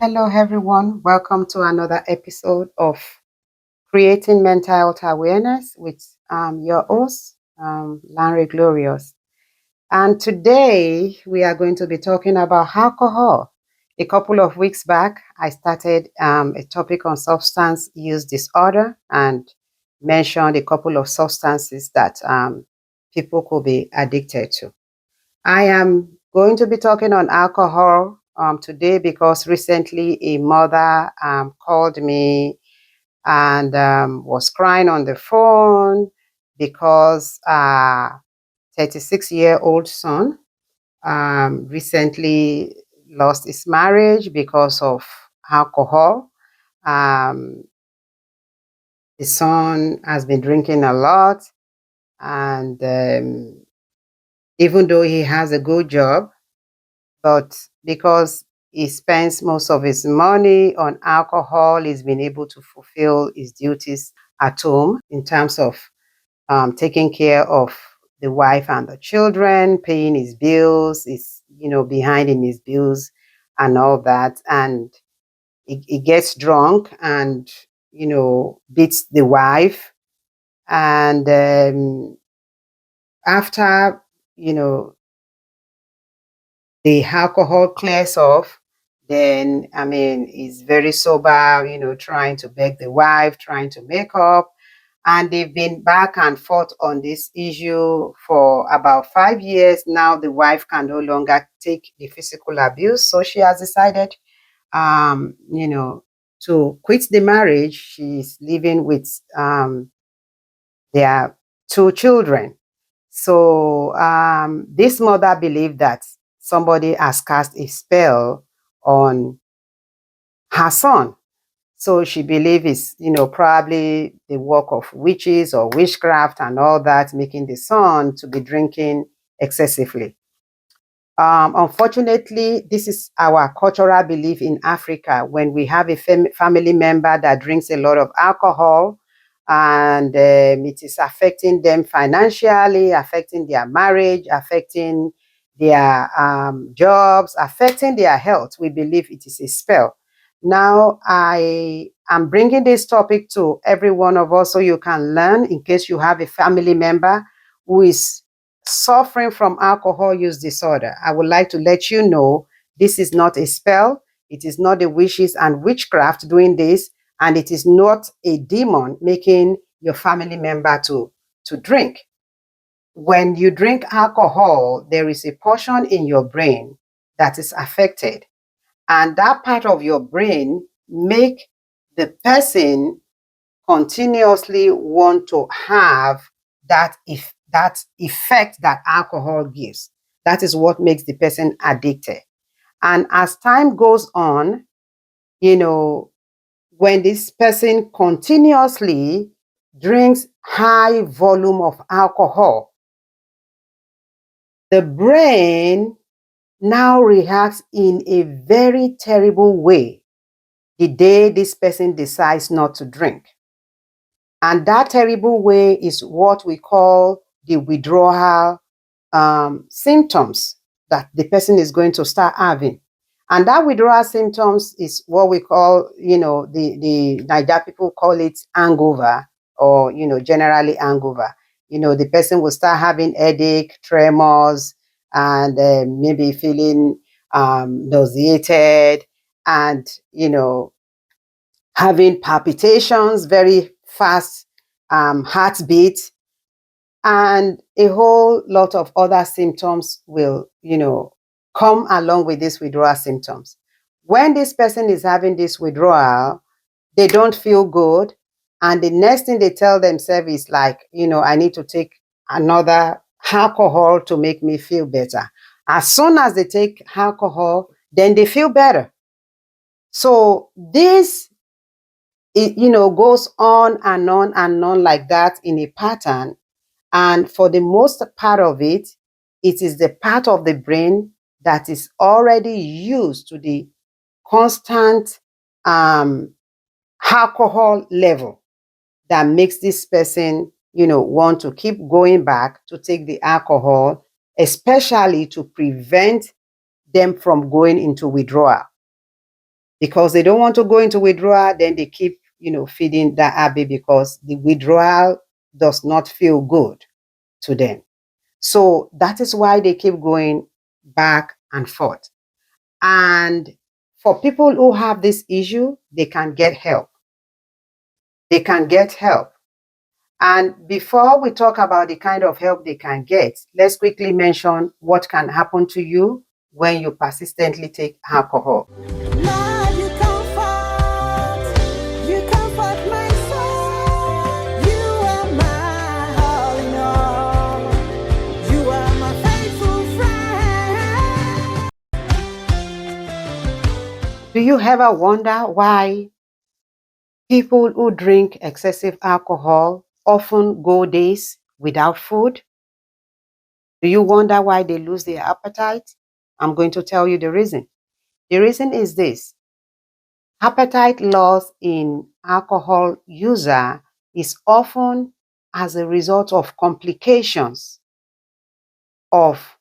Hello, everyone. Welcome to another episode of Creating Mental Health Awareness with your host, Larry Glorious. And today we are going to be talking about alcohol. A couple of weeks back, I started a topic on substance use disorder and mentioned a couple of substances that people could be addicted to. I am going to be talking on alcohol today because recently a mother called me and was crying on the phone because 36-year-old son recently lost his marriage because of alcohol. Um, the son has been drinking a lot, and even though he has a good job, but because he spends most of his money on alcohol, he's been able to fulfill his duties at home in terms of taking care of the wife and the children, paying his bills, is behind in his bills and all that. And he gets drunk and beats the wife. And after you know the alcohol clears off, then I mean, he's very sober, trying to beg the wife, trying to make up. And they've been back and forth on this issue for about 5 years. Now the wife can no longer take the physical abuse. So she has decided, um, you know, to quit the marriage. She's living with their two children. So this mother believed that somebody has cast a spell on her son. So she believes it's, probably the work of witches or witchcraft and all that, making the son to be drinking excessively. Unfortunately, this is our cultural belief in Africa. When we have a family member that drinks a lot of alcohol and it is affecting them financially, affecting their marriage, affecting their jobs, affecting their health, we believe it is a spell. Now, I am bringing this topic to every one of us so you can learn in case you have a family member who is suffering from alcohol use disorder. I would like to let you know this is not a spell. It is not the witches and witchcraft doing this, and it is not a demon making your family member to drink. When you drink alcohol, there is a portion in your brain that is affected, and that part of your brain make the person continuously want to have that effect that alcohol gives. That is what makes the person addicted. And as time goes on, you know, when this person continuously drinks high volume of alcohol, the brain now reacts in a very terrible way the day this person decides not to drink. And that terrible way is what we call the withdrawal symptoms that the person is going to start having. And that withdrawal symptoms is what we call, the Niger people call it hangover, or, generally hangover. The person will start having headache, tremors, and maybe feeling nauseated, and, having palpitations, very fast heartbeat, and a whole lot of other symptoms will, come along with these withdrawal symptoms. When this person is having this withdrawal, they don't feel good. And the next thing they tell themselves is like, I need to take another alcohol to make me feel better. As soon as they take alcohol, then they feel better. So this goes on and on and on like that in a pattern. And for the most part of it, it is the part of the brain that is already used to the constant um, alcohol level that makes this person, want to keep going back to take the alcohol, especially to prevent them from going into withdrawal. because they don't want to go into withdrawal. Then they keep, feeding that habit because the withdrawal does not feel good to them. So that is why they keep going back and forth. And for people who have this issue, they can get help. They can get help. And before we talk about the kind of help they can get, let's quickly mention what can happen to you when you persistently take alcohol. Lord, you comfort my soul. You are my all in all. You are my faithful friend. Do you ever wonder why people who drink excessive alcohol often go days without food? Do you wonder why they lose their appetite? I'm going to tell you the reason. The reason is this: appetite loss in alcohol user is often as a result of complications of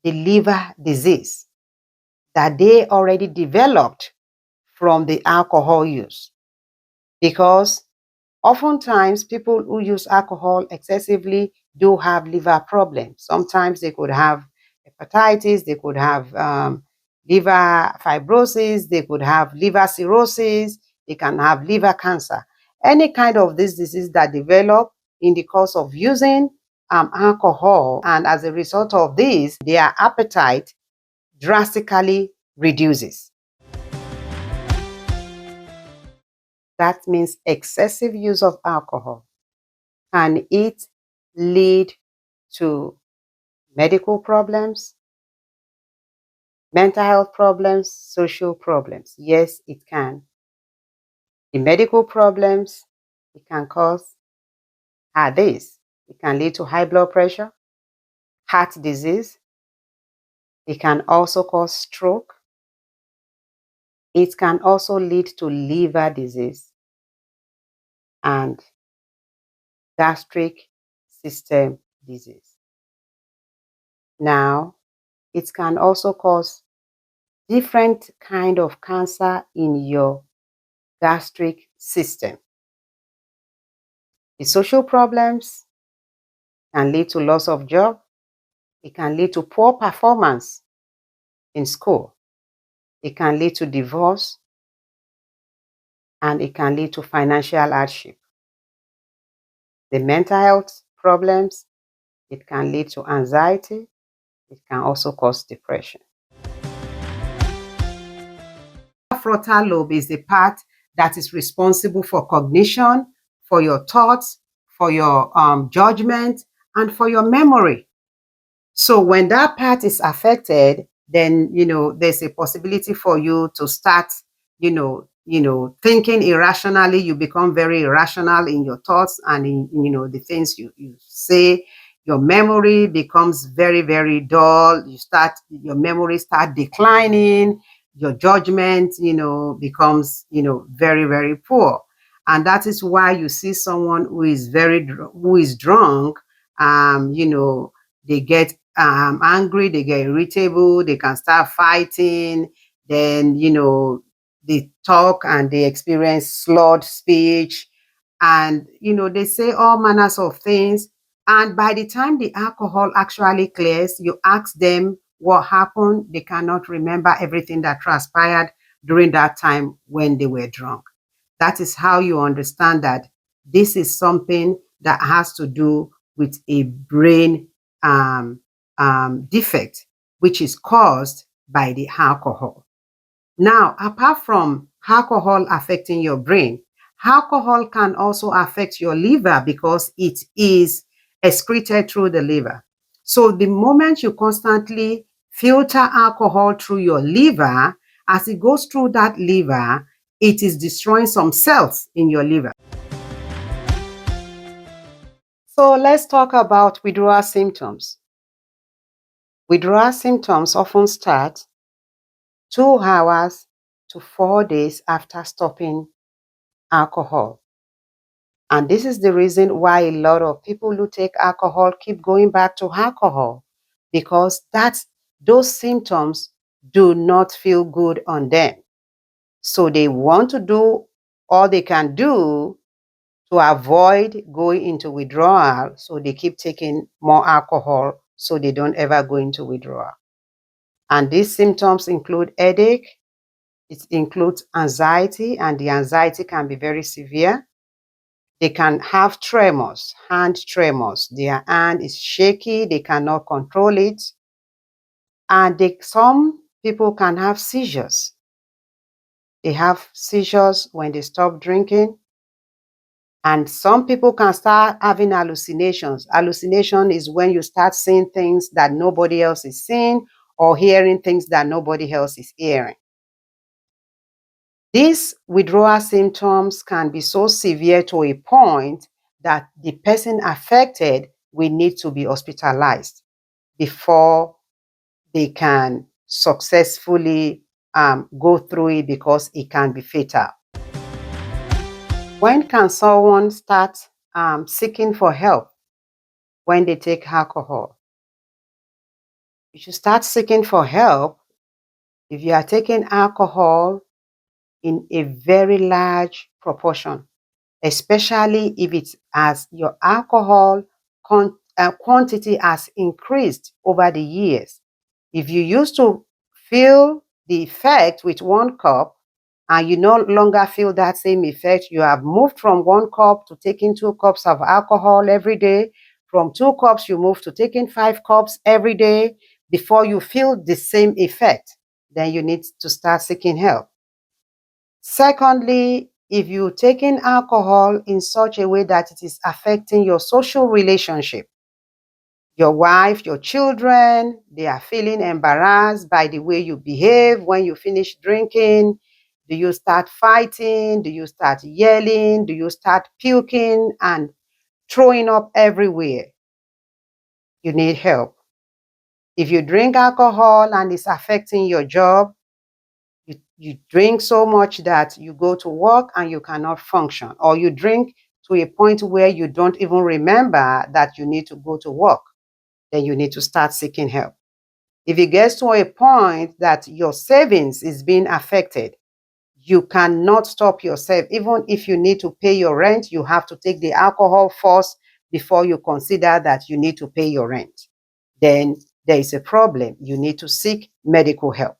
the liver disease that they already developed from the alcohol use. Because oftentimes people who use alcohol excessively do have liver problems. Sometimes they could have hepatitis, they could have liver fibrosis, they could have liver cirrhosis, they can have liver cancer. Any kind of this disease that develop in the course of using alcohol, and as a result of this, their appetite drastically reduces. That means excessive use of alcohol. Can it lead to medical problems, mental health problems, social problems? Yes, it can. The medical problems it can cause are these: it can lead to high blood pressure, heart disease, it can also cause stroke, it can also lead to liver disease and gastric system disease. Now, it can also cause different kind of cancer in your gastric system. The social problems can lead to loss of job. It can lead to poor performance in school. It can lead to divorce, and it can lead to financial hardship. The mental health problems, it can lead to anxiety. It can also cause depression. Frontal lobe is the part that is responsible for cognition, for your thoughts, for your judgment, and for your memory. So when that part is affected, then there's a possibility for you to start, thinking irrationally. You become very irrational in your thoughts and in the things you say. Your memory becomes very, very dull. Your memory start declining. Your judgment, becomes, very, very poor. And that is why you see someone who is drunk, they get angry, they get irritable, they can start fighting, then, they talk and they experience slurred speech, and, they say all manners of things. And by the time the alcohol actually clears, you ask them what happened, they cannot remember everything that transpired during that time when they were drunk. That is how you understand that this is something that has to do with a brain defect, which is caused by the alcohol. Now, apart from alcohol affecting your brain, alcohol can also affect your liver because it is excreted through the liver. So the moment you constantly filter alcohol through your liver, as it goes through that liver, it is destroying some cells in your liver. So let's talk about withdrawal symptoms. Withdrawal symptoms often start 2 hours to 4 days after stopping alcohol. And this is the reason why a lot of people who take alcohol keep going back to alcohol, because those symptoms do not feel good on them. So they want to do all they can do to avoid going into withdrawal. So they keep taking more alcohol so they don't ever go into withdrawal. And these symptoms include headache, it includes anxiety, and the anxiety can be very severe. They can have tremors, hand tremors. Their hand is shaky, they cannot control it. And some people can have seizures. They have seizures when they stop drinking. And some people can start having hallucinations. Hallucination is when you start seeing things that nobody else is seeing or hearing things that nobody else is hearing. These withdrawal symptoms can be so severe to a point that the person affected will need to be hospitalized before they can successfully go through it, because it can be fatal. When can someone start seeking for help when they take alcohol? You should start seeking for help if you are taking alcohol in a very large proportion, especially if it's as your alcohol quantity has increased over the years. If you used to feel the effect with 1 cup and you no longer feel that same effect, you have moved from 1 cup to taking 2 cups of alcohol every day. From 2 cups, you move to taking 5 cups every day before you feel the same effect. Then you need to start seeking help. Secondly, if you're taking alcohol in such a way that it is affecting your social relationship, your wife, your children, they are feeling embarrassed by the way you behave when you finish drinking. Do you start fighting? Do you start yelling? Do you start puking and throwing up everywhere? You need help. If you drink alcohol and it's affecting your job, you drink so much that you go to work and you cannot function, or you drink to a point where you don't even remember that you need to go to work, then you need to start seeking help. If it gets to a point that your savings is being affected, you cannot stop yourself. Even if you need to pay your rent, you have to take the alcohol first before you consider that you need to pay your rent. Then there is a problem. You need to seek medical help.